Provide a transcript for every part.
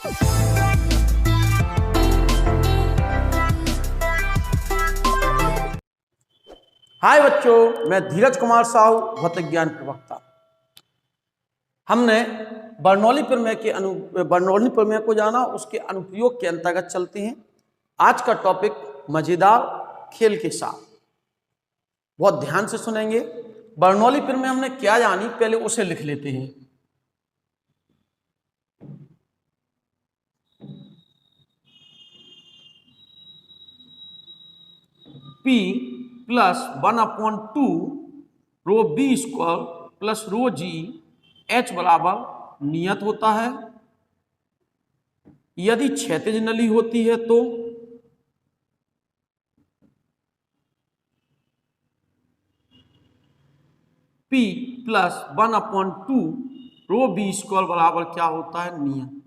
हाय बच्चों, मैं धीरज कुमार साहू, भौतिक ज्ञान प्रवक्ता। हमने बर्नौली प्रमेय को जाना, उसके अनुप्रयोग के अंतर्गत चलते हैं। आज का टॉपिक मजेदार खेल के साथ, बहुत ध्यान से सुनेंगे। बर्नौली प्रमेय हमने क्या जानी, पहले उसे लिख लेते हैं। P प्लस 1/2 रो बी स्क्वायर प्लस रो जी H बराबर नियत होता है। यदि क्षैतिज नली होती है तो P प्लस 1/2 रो बी स्क्वायर बराबर क्या होता है, नियत।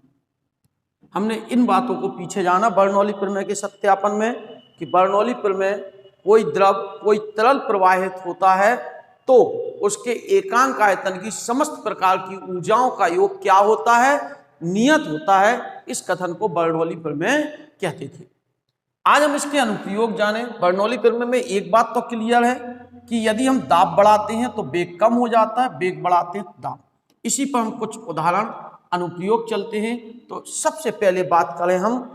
हमने इन बातों को पीछे जाना बर्नौली प्रमेय के सत्यापन में कि बर्नौली प्रमेय कोई द्रव कोई तरल प्रवाहित होता है तो उसके एकांक आयतन की समस्त प्रकार की ऊर्जाओं का योग क्या होता है, नियत होता है। इस कथन को बर्नौली प्रमेय कहते थे। आज हम इसके अनुप्रयोग जाने। बर्नौली प्रमेय में एक बात तो क्लियर है कि यदि हम दाब बढ़ाते हैं तो वेग कम हो जाता है, वेग बढ़ाते हैं दाब। इसी पर हम कुछ उदाहरण अनुप्रयोग चलते हैं। तो सबसे पहले बात करें हम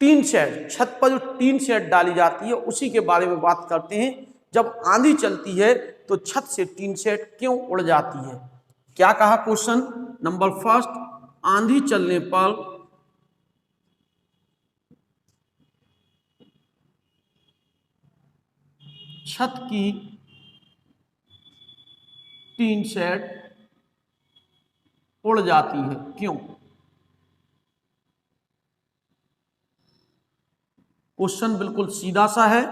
टीन शेड, छत पर जो टीन शेड डाली जाती है उसी के बारे में बात करते हैं। जब आंधी चलती है तो छत से टीन शेड क्यों उड़ जाती है। क्या कहा क्वेश्चन नंबर फर्स्ट, आंधी चलने पर छत की टीन शेड उड़ जाती है, क्यों। क्वेश्चन बिल्कुल सीधा सा है।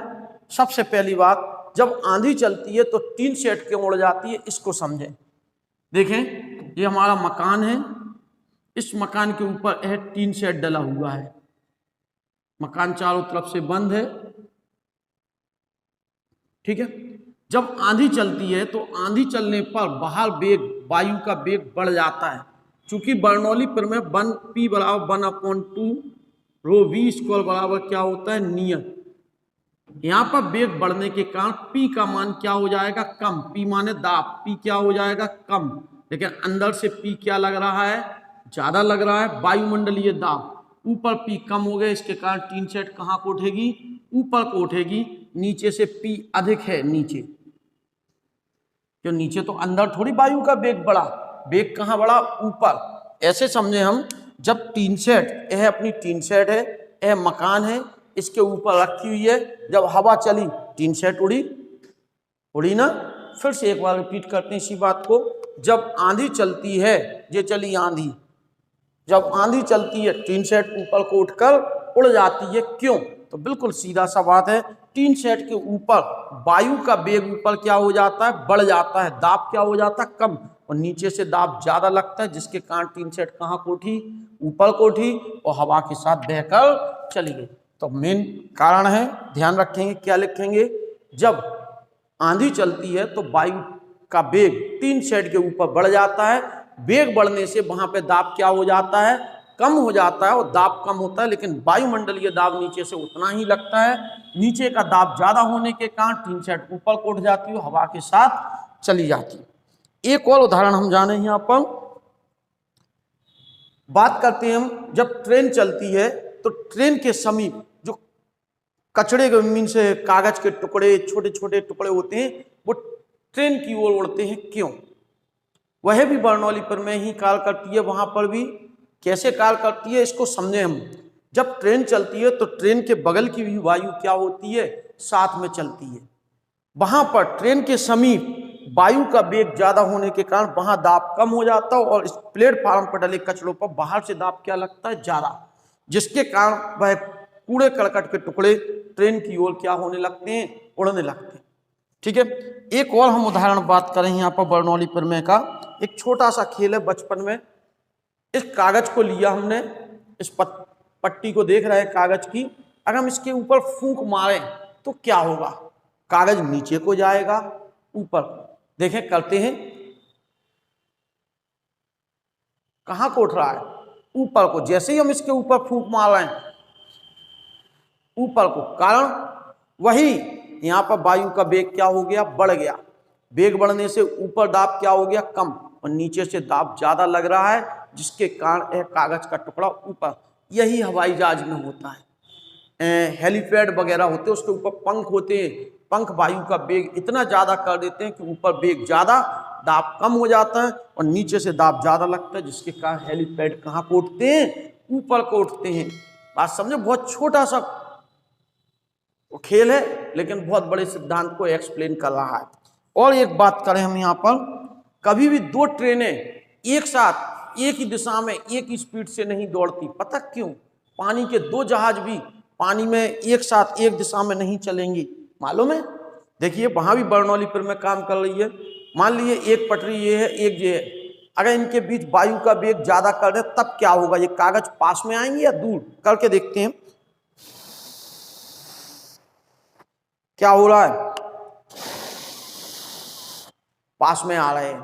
सबसे पहली बात, जब आंधी चलती है तो टीन शेड क्यों उड़ जाती है, इसको समझें। देखें, ये हमारा मकान है, इस मकान के ऊपर यह टीन शेड डला हुआ है। मकान चारों तरफ से बंद है, ठीक है। जब आंधी चलती है तो आंधी चलने पर बाहर वेग, वायु का वेग बढ़ जाता है। चूंकि बर्नौली प्रमेय P बराबर 1/2 रो वी स्क्वायर बराबर क्या होता है, नियत। यहां पर वेग बढ़ने के कारण P का मान क्या हो जाएगा, कम। P माने दाब, P क्या हो जाएगा, कम। लेकिन अंदर से P क्या लग रहा है, ज्यादा लग रहा है, वायुमंडलीय दाब। ऊपर P कम हो गया, इसके कारण टीन शेड कहां को उठेगी, ऊपर को उठेगी। नीचे से P अधिक है, नीचे क्यों, नीचे तो अंदर थोड़ी वायु का वेग बढ़ा, वेग कहां बढ़ा, ऊपर। ऐसे समझे हम, जब टीन शेड, यह अपनी टीन शेड है, यह मकान है, इसके ऊपर रखी हुई है, जब हवा चली टीन शेड उड़ी ना। फिर से एक बार रिपीट करते हैं इसी बात को। जब आंधी चलती है, ये चली आंधी, जब आंधी चलती है टीन शेड ऊपर को उठकर उड़ जाती है, क्यों। तो बिल्कुल सीधा सा बात है, टीन शेड के ऊपर वायु का वेग ऊपर क्या हो जाता है, बढ़ जाता है, दाब क्या हो जाता है, कम, और नीचे से दाब ज्यादा लगता है, जिसके कारण टीन शेड कहां को उठी, ऊपर को उठी और हवा के साथ बहकर चली गई। तो मेन कारण है, ध्यान रखेंगे, क्या लिखेंगे, जब आंधी चलती है तो वायु का वेग टीन शेड के ऊपर बढ़ जाता है। वेग बढ़ने से वहां पे दाब क्या हो जाता है, कम हो जाता है, और दाब कम होता है, लेकिन वायुमंडलीय दाब नीचे से उतना ही लगता है। नीचे का दाब ज्यादा होने के कारण टीन शेड ऊपर को उठ जाती है, हवा के साथ चली जाती है। एक और उदाहरण हम जाने, यहाँ पर बात करते हैं हम, जब ट्रेन चलती है तो ट्रेन के समीप जो कचड़े के मीन से कागज के टुकड़े, छोटे छोटे टुकड़े होते हैं, वो ट्रेन की ओर उड़ते हैं, क्यों। वह भी बर्नौली प्रमेय ही कार्य करती है। वहां पर भी कैसे कार्य करती है, इसको समझे हम। जब ट्रेन चलती है तो ट्रेन के बगल की भी वायु क्या होती है, साथ में चलती है। वहां पर ट्रेन के समीप वायु का वेग ज्यादा होने के कारण वहां दाब कम हो जाता है, और इस प्लेटफार्म पर डले कचड़ों पर बाहर से दाब क्या लगता है, ज्यादा, जिसके कारण वह कूड़े करकट के टुकड़े ट्रेन की ओर क्या होने लगते हैं, उड़ने लगते हैं, ठीक है। एक और हम उदाहरण बात करें यहाँ पर बर्नौली प्रमेय का। एक छोटा सा खेल है, बचपन में इस कागज को लिया हमने, इस पट्टी को देख रहे हैं कागज की, अगर हम इसके ऊपर फूंक मारें तो क्या होगा, कागज नीचे को जाएगा, ऊपर। देखें, करते हैं, कहां को उठ रहा है, ऊपर को, जैसे ही हम इसके ऊपर फूंक मार रहे हैं ऊपर को, कारण वही यहाँ पर वायु का वेग क्या हो गया, बढ़ गया। वेग बढ़ने से ऊपर दाब क्या हो गया, कम, और नीचे से दाब ज्यादा लग रहा है, जिसके कारण यह कागज का टुकड़ा ऊपर। यही हवाई जहाज में होता है, हेलीपैड वगैरह होते हैं, उसके ऊपर पंख होते हैं, पंख वायु का वेग इतना ज्यादा कर देते हैं कि ऊपर वेग ज्यादा, दाब कम हो जाता है, और नीचे से दाब ज्यादा लगता है, जिसके कारण हेलीपैड कहाँ को उठते हैं, ऊपर को उठते हैं। बात समझे, बहुत छोटा सा खेल है, लेकिन बहुत बड़े सिद्धांत को एक्सप्लेन कर रहा है। और एक बात करें हम यहाँ पर, कभी भी दो ट्रेनें एक साथ एक ही दिशा में एक ही स्पीड से नहीं दौड़ती। पता क्यों? पानी के दो जहाज भी पानी में एक साथ एक दिशा में नहीं चलेंगी, मालूम है? देखिए वहां भी बर्नौली में काम कर रही है। मान लीजिए एक पटरी ये है, एक ये है, अगर इनके बीच वायु का वेग ज्यादा कर दे तब क्या होगा, ये कागज पास में आएंगे या दूर? करके देखते हैं क्या हो रहा है। पास में आ रहे हैं।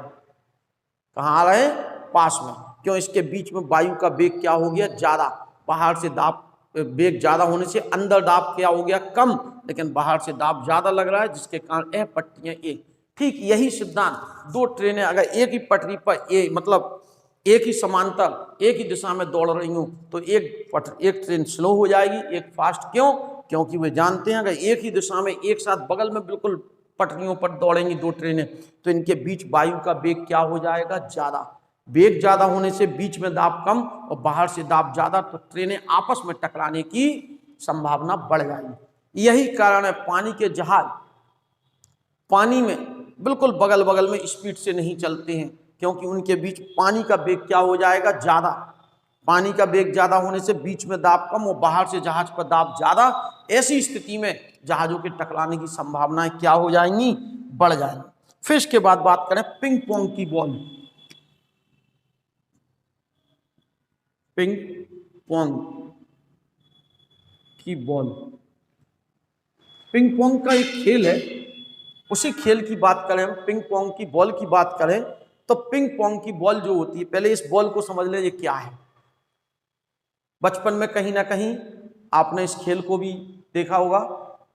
कहाँ आ रहे हैं? पास में। क्यों? इसके बीच में वायु का वेग क्या हो गया, ज्यादा। बाहर से दाब वेग ज्यादा होने से अंदर दाब क्या हो गया, कम, लेकिन बाहर से दाब ज्यादा लग रहा है, जिसके कारण यह पट्टियां एक। ठीक यही सिद्धांत, दो ट्रेनें अगर एक ही पटरी पर मतलब एक ही समांतर एक ही दिशा में दौड़ रही हूं तो एक ट्रेन स्लो हो जाएगी, एक फास्ट। क्यों? क्योंकि वे जानते हैं अगर एक ही दिशा में एक साथ बगल में बिल्कुल पटरियों पर दौड़ेंगी दो ट्रेनें तो इनके बीच वायु का वेग क्या हो जाएगा, ज्यादा। वेग ज्यादा होने से बीच में दाब कम और बाहर से दाब ज्यादा, तो ट्रेनें आपस में टकराने की संभावना बढ़ जाएगी। यही कारण है पानी के जहाज पानी में बिल्कुल बगल बगल में स्पीड से नहीं चलते हैं, क्योंकि उनके बीच पानी का वेग क्या हो जाएगा, ज्यादा। पानी का वेग ज्यादा होने से बीच में दाब कम और बाहर से जहाज पर दाब ज्यादा। ऐसी स्थिति में जहाजों के टकराने की संभावनाएं क्या हो जाएंगी, बढ़ जाएंगी। फिर इसके बाद बात करें पिंग पोंग की बॉल। पिंग पोंग की बॉल, पिंग पोंग का एक खेल है, उसी खेल की बात करें हम, पिंग पोंग की बॉल की बात करें तो पिंग पोंग की बॉल जो होती है, पहले इस बॉल को समझ लें ये क्या है। बचपन में कहीं ना कहीं आपने इस खेल को भी देखा होगा।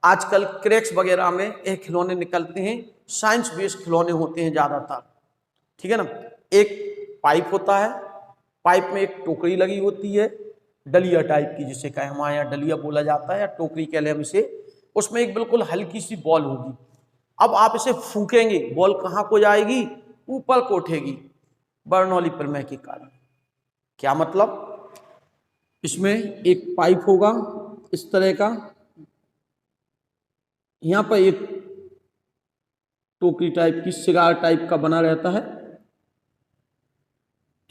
आजकल क्रैक्स वगैरह में ये खिलौने निकलते हैं, साइंस बेस्ड खिलौने होते हैं ज़्यादातर, ठीक है ना। एक पाइप होता है, पाइप में एक टोकरी लगी होती है, डलिया टाइप की, जिसे कहें हमारे यहाँ डलिया बोला जाता है या टोकरी कह लें हम इसे। उसमें एक बिल्कुल हल्की सी बॉल होगी। अब आप इसे फूकेंगे, बॉल कहाँ को जाएगी, ऊपर को उठेगी, बर्नौली प्रमेय के कारण। क्या मतलब? इसमें एक पाइप होगा इस तरह का, यहां पर एक टोकरी टाइप की सिगार टाइप का बना रहता है,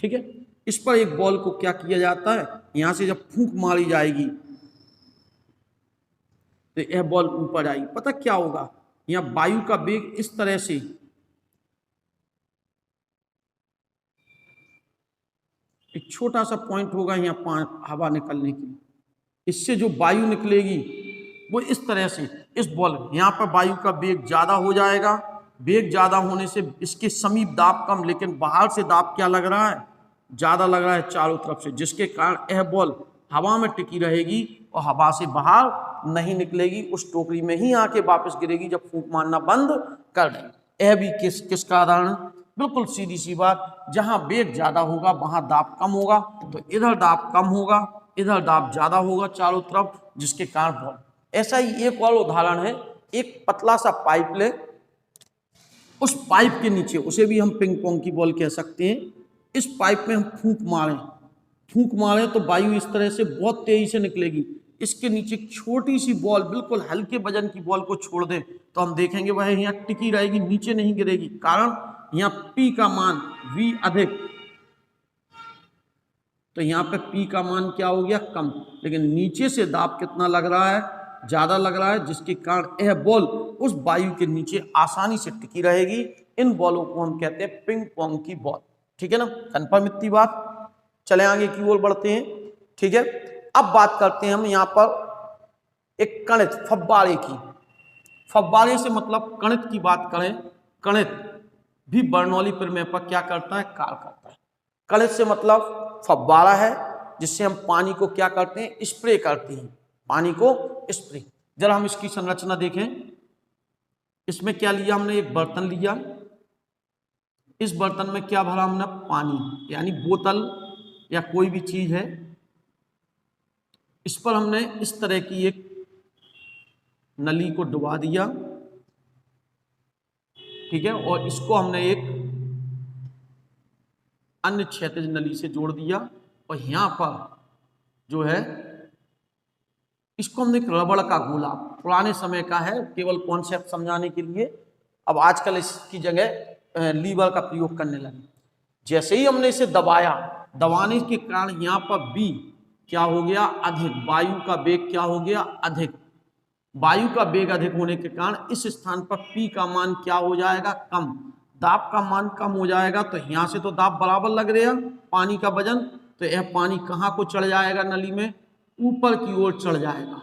ठीक है। इस पर एक बॉल को क्या किया जाता है, यहां से जब फूंक मारी जाएगी तो यह बॉल ऊपर आएगी। पता क्या होगा, यहां वायु का वेग इस तरह से एक छोटा सा पॉइंट होगा यहाँ हवा निकलने की, इससे जो वायु निकलेगी वो इस तरह से, इस बॉल यहाँ पर वायु का वेग ज्यादा हो जाएगा। वेग ज्यादा होने से इसके समीप दाब कम, लेकिन बाहर से दाब क्या लग रहा है, ज्यादा लग रहा है चारों तरफ से, जिसके कारण यह बॉल हवा में टिकी रहेगी और हवा से बाहर नहीं निकलेगी, उस टोकरी में ही आके वापस गिरेगी जब फूंक मारना बंद कर देंगे। यह भी किसका उदाहरण, बिल्कुल सीधी सी बात। जहां वेग ज्यादा होगा वहां दाब कम होगा, तो इधर दाब कम होगा, इधर दाब ज्यादा होगा चारों तरफ, जिसके कारण बॉल। ऐसा ही एक और उदाहरण है, एक पतला सा पाइप ले, उस पाइप के नीचे, उसे भी हम पिंग पोंग की बॉल कह सकते हैं, इस पाइप में हम फूंक मारें तो वायु इस तरह से बहुत तेजी से निकलेगी। इसके नीचे छोटी सी बॉल, बिल्कुल हल्के वजन की बॉल को छोड़ दें तो हम देखेंगे वह यहाँ टिकी रहेगी, नीचे नहीं गिरेगी। कारण यहाँ P का मान V अधिक, तो यहाँ पे P का मान क्या हो गया, कम, लेकिन नीचे से दाब कितना लग रहा है, ज्यादा लग रहा है, जिसके कारण यह बॉल उस वायु के नीचे आसानी से टिकी रहेगी। इन बॉलों को हम कहते हैं पिंग पोंग की बॉल, ठीक है ना। कन्फर्म इतनी बात। चले आगे की ओर बढ़ते हैं, ठीक है। अब बात करते हैं हम यहाँ पर एक कणित, फव्वारे की। फव्वारे से मतलब कणित की बात करें, कणित भी बर्नौली प्रमेय पर क्या करता है, कार्य करता है। कणित से मतलब फव्वारा है, जिससे हम पानी को क्या करते हैं, स्प्रे करते हैं, पानी को स्प्रे। जरा हम इसकी संरचना देखें। इसमें क्या लिया हमने, एक बर्तन लिया, इस बर्तन में क्या भरा हमने, पानी, यानी बोतल या कोई भी चीज है, इस पर हमने इस तरह की एक नली को डुबा दिया, ठीक है, और इसको हमने एक अन्य क्षैतिज नली से जोड़ दिया, और यहां पर जो है इसको हमने एक रबड़ का गोला, पुराने समय का है, केवल कॉन्सेप्ट समझाने के लिए, अब आजकल इसकी जगह लीवर का प्रयोग करने लगे। जैसे ही हमने इसे दबाया, दबाने के कारण यहाँ पर बी क्या हो गया, अधिक, वायु का वेग क्या हो गया, अधिक, वायु का वेग अधिक होने के कारण इस स्थान पर पी का मान क्या हो जाएगा, कम, दाब का मान कम हो जाएगा। तो यहाँ से तो दाब बराबर लग रहा है पानी का वजन, तो यह पानी कहाँ को चढ़ जाएगा, नली में ऊपर की ओर चढ़ जाएगा,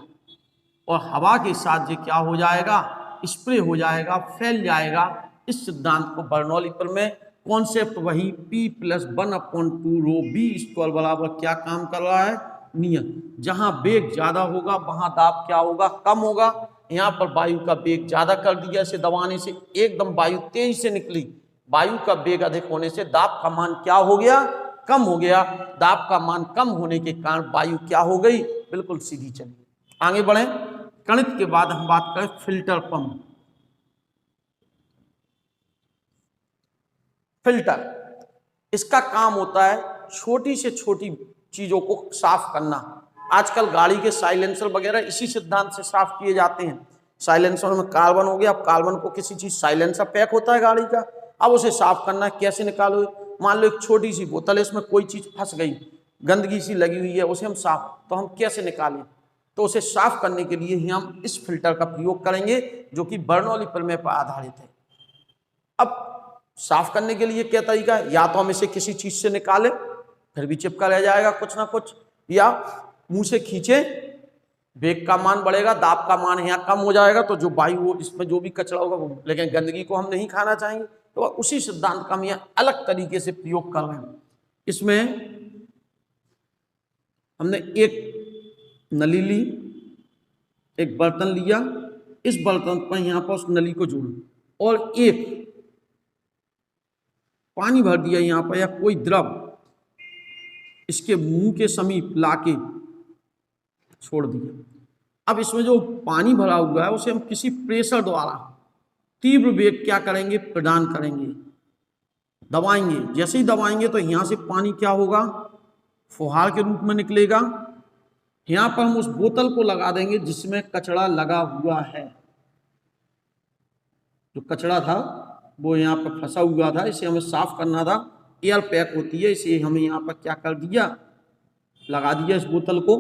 और हवा के साथ ये क्या हो जाएगा, स्प्रे हो जाएगा, फैल जाएगा। इस सिद्धांत को बर्नौली पर में कॉन्सेप्ट वही P + 1/2 रो V² बराबर क्या काम कर रहा है, नियम। जहां वेग ज्यादा होगा वहां दाब क्या होगा, कम होगा। यहाँ पर वायु का वेग ज्यादा कर दिया, इसे दबाने से एकदम वायु तेजी से निकली, वायु का वेग अधिक होने से दाब का मान क्या हो गया, कम हो गया। दाब का मान कम होने के कारण वायु क्या हो गई, बिल्कुल सीधी चली। आगे बढ़े, गणित के बाद हम बात करें फिल्टर पंप। फिल्टर, इसका काम होता है छोटी से छोटी चीजों को साफ करना। आजकल गाड़ी के साइलेंसर वगैरह इसी सिद्धांत से साफ किए जाते हैं। साइलेंसर में कार्बन हो गया, अब कार्बन को किसी चीज, साइलेंसर पैक होता है गाड़ी का, अब उसे साफ करना है, कैसे निकालो, मान लो एक छोटी सी बोतल है, इसमें कोई चीज फंस गई, गंदगी सी लगी हुई है, उसे हम साफ, तो हम कैसे निकालें, तो उसे साफ करने के लिए ही हम इस फिल्टर का प्रयोग करेंगे, जो कि बर्नौली प्रमेय पर आधारित है। अब साफ करने के लिए क्या तरीका है, या तो हम इसे किसी चीज से निकालें, फिर भी चिपका रह जाएगा कुछ ना कुछ, या मुंह से खींचे, वेग का मान बढ़ेगा, दाब का मान यहाँ कम हो जाएगा, तो जो वायु हो, इसमें जो भी कचरा होगा वो, लेकिन गंदगी को हम नहीं खाना चाहेंगे, तो उसी सिद्धांत का हम यहाँ अलग तरीके से प्रयोग कर रहे हैं। इसमें हमने एक नली ली, एक बर्तन लिया, इस बर्तन पर यहाँ पर उस नली को जोड़ा, और एक पानी भर दिया यहाँ पर, या कोई द्रव इसके मुंह के समीप लाके छोड़ दिया। अब इसमें जो पानी भरा हुआ है उसे हम किसी प्रेशर द्वारा तीव्र वेग क्या करेंगे, प्रदान करेंगे, दबाएंगे। जैसे ही दबाएंगे तो यहाँ से पानी क्या होगा, फुहार के रूप में निकलेगा। यहाँ पर हम उस बोतल को लगा देंगे जिसमें कचरा लगा हुआ है, जो कचरा था वो यहाँ पर फंसा हुआ था, इसे हमें साफ करना था, एयर पैक होती है, इसे हमें यहाँ पर क्या कर दिया, लगा दिया इस बोतल को।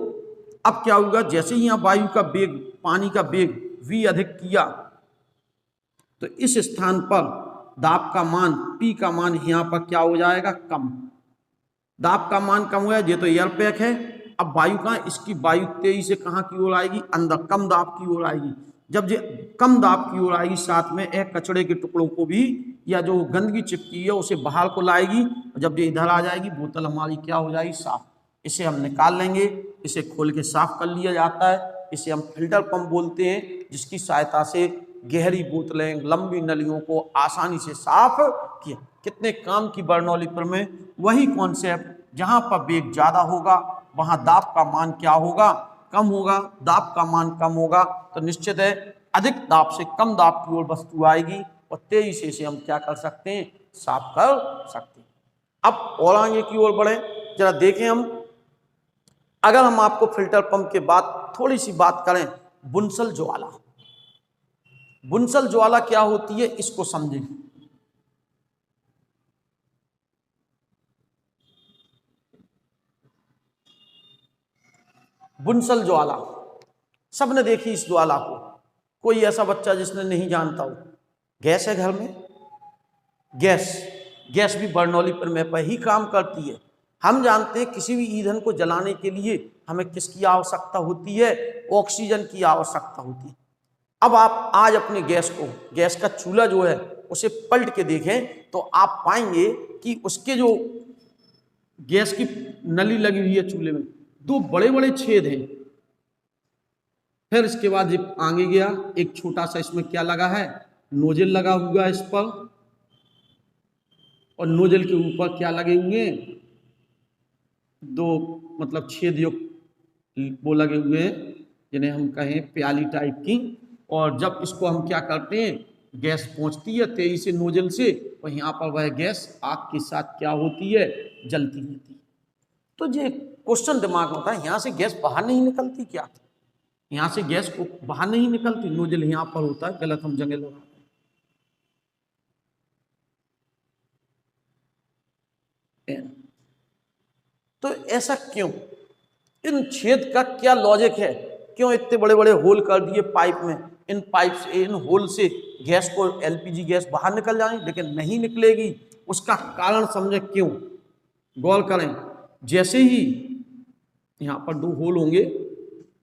अब क्या होगा, जैसे ही यहाँ वायु का वेग, पानी का वेग V अधिक किया, तो इस स्थान पर दाब का मान, P का मान यहाँ पर क्या हो जाएगा, कम, दाब का मान कम हुआ, ये तो एयर पैक है। अब वायु कहाँ, इसकी वायु तेजी से कहाँ की ओर आएगी, अंदर, कम दाब की ओर आएगी। जब ये कम दाब की ओर आएगी, साथ में एक कचड़े के टुकड़ों को भी, या जो गंदगी चिपकी है उसे बाहर को लाएगी, और जब ये इधर आ जाएगी, बोतल हमारी क्या हो जाएगी, साफ। इसे हम निकाल लेंगे, इसे खोल के साफ कर लिया जाता है। इसे हम फिल्टर पंप बोलते हैं, जिसकी सहायता से गहरी बोतलें, लंबी नलियों को आसानी से साफ किया। कितने काम की बर्नौली प्रमेय, वही कॉन्सेप्ट, जहां पर वेग ज्यादा होगा वहां दाब का मान क्या होगा, कम होगा। दाब का मान कम होगा तो निश्चित है अधिक दाब से कम दाब की ओर वस्तु आएगी, और तेजी से इसे हम क्या कर सकते हैं, साफ कर सकते हैं। अब और आगे की ओर बढ़े, जरा देखें हम, अगर हम आपको फिल्टर पंप के बाद थोड़ी सी बात करें, बुनसल ज्वाला। बुनसल ज्वाला क्या होती है, इसको समझें। बुनसल ज्वाला सबने देखी इस ज्वाला को, कोई ऐसा बच्चा जिसने नहीं जानता हो। गैस है घर में, गैस भी बर्नौली प्रमेय पर ही काम करती है। हम जानते हैं किसी भी ईंधन को जलाने के लिए हमें किसकी आवश्यकता होती है, ऑक्सीजन की आवश्यकता होती है। अब आप आज अपने गैस का चूल्हा जो है उसे पलट के देखें तो आप पाएंगे कि उसके जो गैस की नली लगी हुई है चूल्हे में, दो बड़े बड़े छेद हैं। फिर इसके बाद जब आगे गया, एक छोटा सा इसमें क्या लगा है, नोजल लगा हुआ है इस पर, और नोजल के ऊपर क्या लगे हुए हैं, दो मतलब छेद युक्त वो लगे हुए हैं, जिन्हें हम कहें प्याली टाइप की। और जब इसको हम क्या करते हैं, गैस पहुंचती है तेजी से नोजल से, और यहाँ पर वह गैस आग के साथ क्या होती है, जलती रहती है। तो ये क्वेश्चन दिमाग में होता है, यहाँ से गैस बाहर नहीं निकलती क्या, यहाँ से गैस को बाहर नहीं निकलती, नोजल यहाँ पर होता है, गलत हम जगह लगाते हैं। तो ऐसा क्यों, इन छेद का क्या लॉजिक है, क्यों इतने बड़े बड़े होल कर दिए पाइप में, इन पाइप से, इन होल से गैस को, एलपीजी गैस बाहर निकल जाएगी, लेकिन नहीं निकलेगी। उसका कारण समझे क्यों, गौर करें। जैसे ही यहाँ पर दो होल होंगे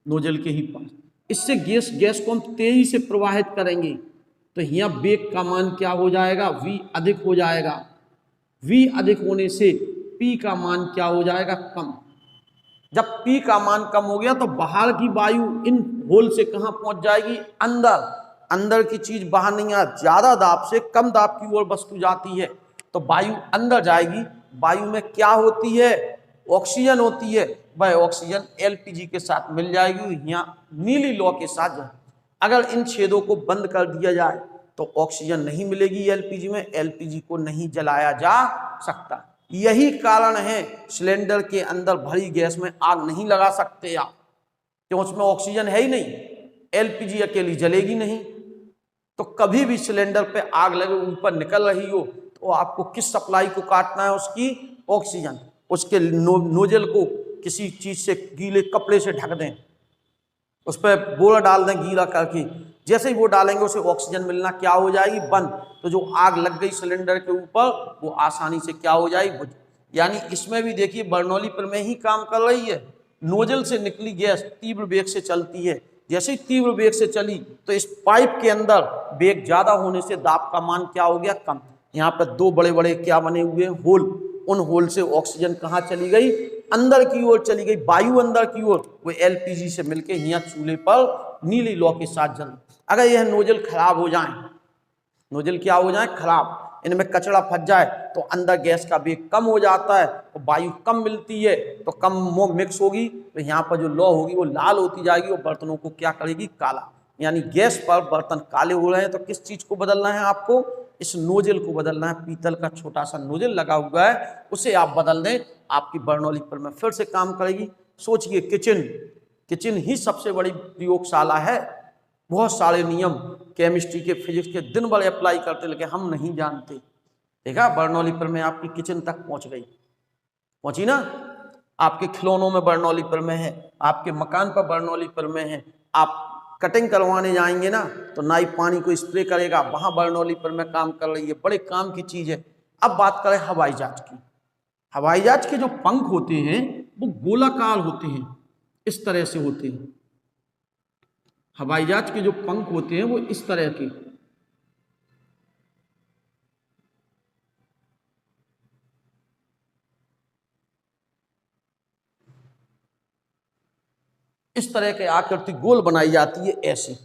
नोजल के ही पास, इससे गैस को हम तेजी से प्रवाहित करेंगे, तो यहाँ वेग का मान क्या हो जाएगा, v अधिक हो जाएगा। v अधिक होने से p का मान क्या हो जाएगा, कम। जब p का मान कम हो गया तो बाहर की वायु इन होल से कहाँ पहुंच जाएगी, अंदर। अंदर की चीज बाहर नहीं आ, ज्यादा दाब से कम दाब की ओर वस्तु जाती है तो वायु अंदर जाएगी। वायु में क्या होती है, ऑक्सीजन होती है, वह ऑक्सीजन एलपीजी के साथ मिल जाएगी। यहाँ नीली लौ के साथ अगर इन छेदों को बंद कर दिया जाए तो ऑक्सीजन नहीं मिलेगी एलपीजी में, एलपीजी को नहीं जलाया जा सकता। यही कारण है सिलेंडर के अंदर भरी गैस में आग नहीं लगा सकते आप, क्यों, उसमें ऑक्सीजन है ही नहीं, एलपीजी अकेली जलेगी नहीं। तो कभी भी सिलेंडर पे आग लगे, ऊपर निकल रही हो, तो आपको किस सप्लाई को काटना है, उसकी ऑक्सीजन। उसके नोजल को किसी चीज से, गीले कपड़े से ढक दें, उस पर बोरा डाल दें गीला करके, जैसे ही वो डालेंगे उसे ऑक्सीजन मिलना क्या हो जाएगी, बंद। तो जो आग लग गई सिलेंडर के ऊपर वो आसानी से क्या हो जाएगी, बुझ। यानी इसमें भी देखिए बर्नौली पर में ही काम कर रही है। नोजल से निकली गैस तीव्र वेग से चलती है, जैसे ही तीव्र वेग से चली तो इस पाइप के अंदर वेग ज्यादा होने से दाब का मान क्या हो गया, कम। यहाँ पर दो बड़े बड़े क्या बने हुए हैं, होल। उन होल से ऑक्सीजन कहाँ चली गई, अंदर की ओर चली गई, वायु अंदर की ओर, वो एलपीजी से मिलके यहाँ चूल्हे पर नीली लौ के साथ जल। अगर यह नोजल खराब हो जाए, नोजल क्या हो जाए, खराब, इनमें कचरा फंस जाए तो अंदर गैस का वेग कम हो जाता है, तो वायु कम मिलती है, तो कम वो मिक्स होगी, तो यहाँ पर जो लौ होगी वो लाल होती जाएगी और बर्तनों को क्या करेगी, काला। यानी गैस पर बर्तन काले हो रहे हैं तो किस चीज को बदलना है आपको, इस नोजल को बदलना है। पीतल का छोटा सा नोजल लगा हुआ है, उसे आप बदल दें, आपकी बर्नौली पर में फिर से काम करेगी। सोचिए किचन ही सबसे बड़ी प्रयोगशाला है। बहुत सारे नियम केमिस्ट्री के, फिजिक्स के दिन भर अप्लाई करते, लेकिन हम नहीं जानते। देखा, बर्नौली पर में आपकी किचन तक पहुंच गई, पहुंची ना। आपके खिलौनों में बर्नौली पर में है, आपके मकान पर बर्नौली पर में है। आप कटिंग करवाने जाएंगे ना तो नाई पानी को स्प्रे करेगा, वहां बर्नौली पर में काम कर रही है, बड़े काम की चीज है। अब बात करें हवाई जहाज की। हवाई जहाज के जो पंख होते हैं वो गोलाकार होते हैं, इस तरह से होते हैं। हवाई जहाज के जो पंख होते हैं वो इस तरह के, इस तरह के आकृति गोल बनाई जाती है, ऐसे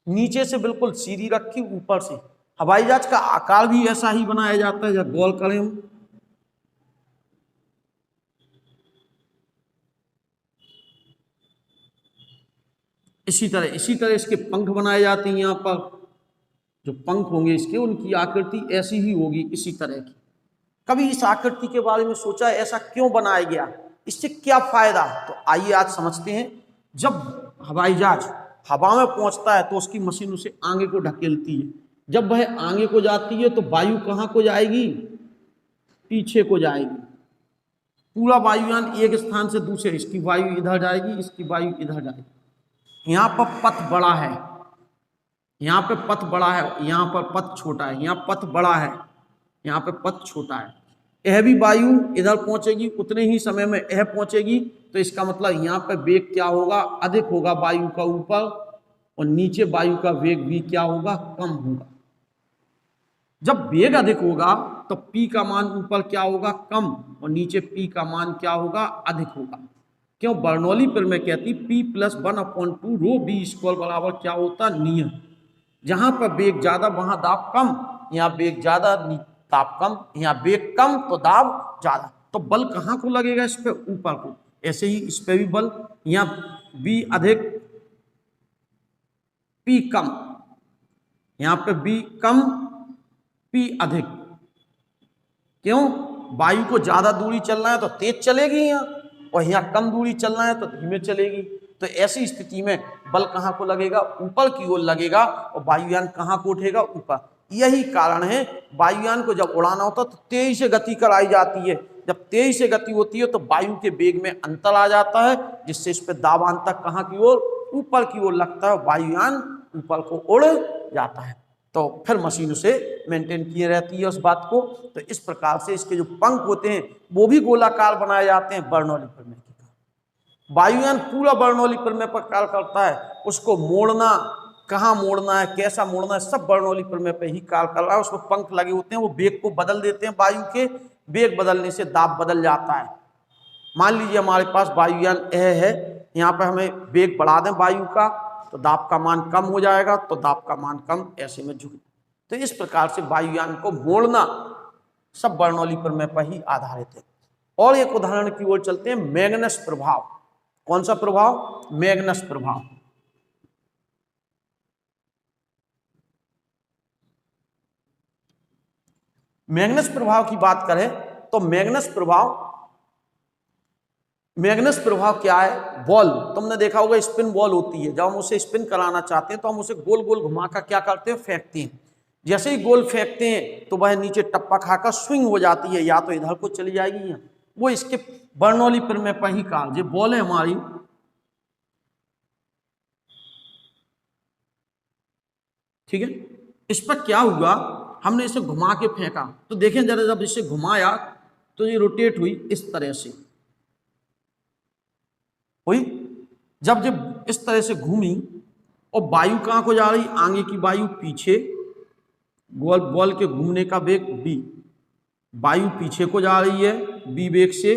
नीचे से बिल्कुल सीधी रखी, ऊपर से। हवाई जहाज का आकार भी ऐसा ही बनाया जाता है, जब गोल करें हम, इसी तरह इसके पंख बनाए जाते हैं। यहाँ पर जो पंख होंगे इसके, उनकी आकृति ऐसी ही होगी, इसी तरह की। कभी इस आकृति के बारे में सोचा ऐसा क्यों बनाया गया, इससे क्या फायदा? तो आइए आज समझते हैं। जब हवाई जहाज हवा में पहुंचता है तो उसकी मशीन उसे आगे को ढकेलती है। जब वह आगे को जाती है तो वायु कहाँ को जाएगी, पीछे को जाएगी। पूरा वायुयान एक स्थान से दूसरे, इसकी वायु इधर जाएगी, इसकी वायु इधर जाएगी। यहाँ पर पथ बड़ा है, यहाँ पे पथ बड़ा है, यहाँ पर पथ छोटा है, यहाँ पथ बड़ा है, यहाँ पे पथ छोटा है। यह भी वायु इधर पहुंचेगी, उतने ही समय में यह पहुंचेगी, तो इसका मतलब यहाँ पे वेग क्या होगा, अधिक होगा वायु का ऊपर, और नीचे वायु का वेग भी क्या होगा, कम होगा। जब वेग अधिक होगा तो P का मान ऊपर क्या होगा, कम, और नीचे P का मान क्या होगा, अधिक होगा। क्यों, बर्नौली प्रमेय कहती P + 1/2 रो बी स्क्वायर बराबर क्या होता, नियम। जहां पर वेग ज्यादा वहां दाब कम, यहाँ वेग ज्यादा दाब कम, यहाँ वेग कम तो दाब ज्यादा। तो बल कहाँ को लगेगा, इस पे ऊपर को। ऐसे ही इस पे भी बल, यहाँ B अधिक P कम, यहाँ पे B कम P अधिक। क्यों, वायु को ज्यादा दूरी चलना है तो तेज चलेगी यहाँ, और यहाँ कम दूरी चलना है तो धीमे चलेगी। तो ऐसी स्थिति में बल कहाँ को लगेगा, ऊपर की ओर लगेगा, और वायुयान कहाँ को उठेगा, ऊपर। यही कारण है वायुयान को जब उड़ाना होता है तो तेजी से गति कराई जाती है। जब तेजी से गति होती है तो वायु के वेग में अंतर आ जाता है, जिससे इस पे दाबांतर कहाँ की ओर, ऊपर की ओर लगता है, वायुयान ऊपर को उड़ जाता है। तो फिर मशीन उसे मेंटेन किए रहती है उस बात को। तो इस प्रकार से इसके जो पंख होते हैं वो भी गोलाकार बनाए जाते हैं बर्नौली प्रमेय के कारण। वायुयान पूरा बर्नौली प्रमेय पर कार्य करता है, उसको मोड़ना, कहाँ मोड़ना है, कैसा मोड़ना है, सब बर्नौली प्रमेय पे ही कार्य कर रहा है। उसमें पंख लगे होते हैं, वो वेग को बदल देते हैं, वायु के वेग बदलने से दाब बदल जाता है। मान लीजिए हमारे पास वायुयान यह है, यहाँ पर हमें वेग बढ़ा दें वायु का, तो दाब का मान कम हो जाएगा, तो दाब का मान कम, ऐसे में झुक। तो इस प्रकार से वायुयान को मोड़ना सब बर्नौली प्रमेय पर ही आधारित है। और एक उदाहरण की ओर चलते हैं, मैग्नस प्रभाव। कौन सा प्रभाव, मैग्नस प्रभाव। मैग्नस प्रभाव की बात करें तो मैग्नस प्रभाव क्या है, बॉल, तुमने देखा होगा स्पिन बॉल होती है, जब हम उसे स्पिन कराना चाहते हैं तो हम उसे गोल गोल घुमाकर क्या करते हैं, फेंकते हैं। जैसे ही गोल फेंकते हैं तो वह नीचे टप्पा खाकर स्विंग हो जाती है, या तो इधर को चली जाएगी, या वो इसके बर्नौली प्रमेय पर ही कहा। ये बॉल है हमारी, ठीक है, इस पर क्या हुआ, हमने इसे घुमा के फेंका, तो देखें जरा, जब इसे घुमाया तो ये रोटेट हुई, इस तरह से हुई। जब इस तरह से घूमी, और वायु कहाँ को जा रही, आगे की वायु पीछे, बॉल के घूमने का वेग b, वायु पीछे को जा रही है b वेग से,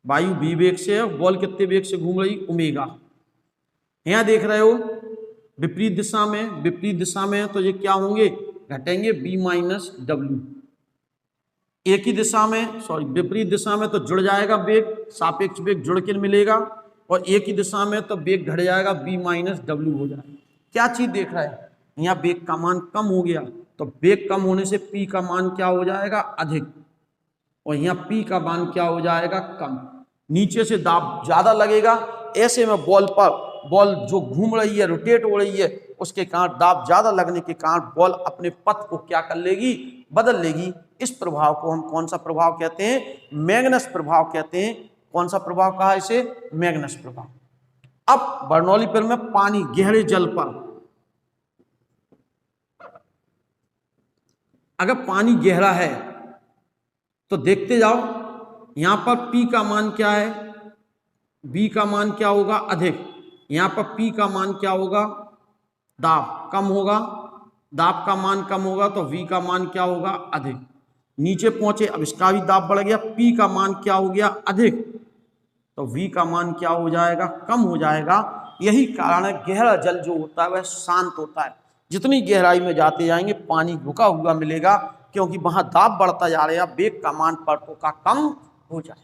वायु b वेग से है, बॉल कितने वेग से घूम रही, ओमेगा। यहाँ देख रहे हो विपरीत दिशा में, तो ये क्या होंगे, घटेंगे b - w। एक ही दिशा में, सॉरी विपरीत दिशा में तो जुड़ जाएगा वेग, सापेक्ष वेग जुड़ के मिलेगा, और एक ही दिशा में तो वेग घट जाएगा, b - w हो जाएगा। क्या चीज देख रहा है, यहाँ वेग का मान कम हो गया, तो वेग कम होने से p का मान क्या हो जाएगा, अधिक, और यहाँ p का मान क्या हो जाएगा, कम। नीचे से दाब ज्यादा लगेगा, ऐसे में बॉल जो घूम रही है, रोटेट हो रही है, उसके कारण दाब ज्यादा लगने के कारण बॉल अपने पथ को क्या कर लेगी, बदल लेगी। इस प्रभाव को हम कौन सा प्रभाव कहते हैं, मैग्नस प्रभाव कहते हैं। कौन सा प्रभाव कहा इसे, मैग्नस प्रभाव। अब बर्नौली प्रमेय में पानी, गहरे जल पर, अगर पानी गहरा है तो देखते जाओ, यहां पर P का मान क्या है, B का मान क्या होगा, अधिक, यहाँ पर P का मान क्या होगा, दाब कम होगा, दाब का मान कम होगा तो V का मान क्या होगा, अधिक। नीचे पहुंचे, अब इसका भी दाब बढ़ गया, P का मान क्या हो गया, अधिक, तो V का मान क्या हो जाएगा, कम हो जाएगा। यही कारण है गहरा जल जो होता है वह शांत होता है। जितनी गहराई में जाते जाएंगे पानी रुका हुआ मिलेगा, क्योंकि वहां दाब बढ़ता जा रहा है, वेग का मान परतों का कम हो जाए।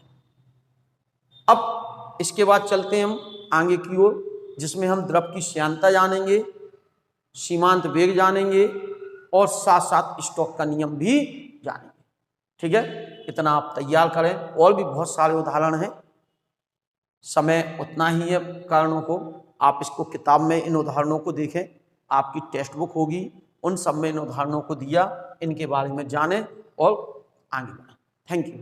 अब इसके बाद चलते हैं हम आगे की ओर, जिसमें हम द्रव की श्यानता जानेंगे, सीमांत वेग जानेंगे, और साथ साथ स्टोक्स का नियम भी जानेंगे। ठीक है, इतना आप तैयार करें। और भी बहुत सारे उदाहरण हैं, समय उतना ही है कारणों को, आप इसको किताब में इन उदाहरणों को देखें, आपकी टेक्स्ट बुक होगी, उन सब में इन उदाहरणों को दिया, इनके बारे में जानें और आगे बढ़ें। Thank you.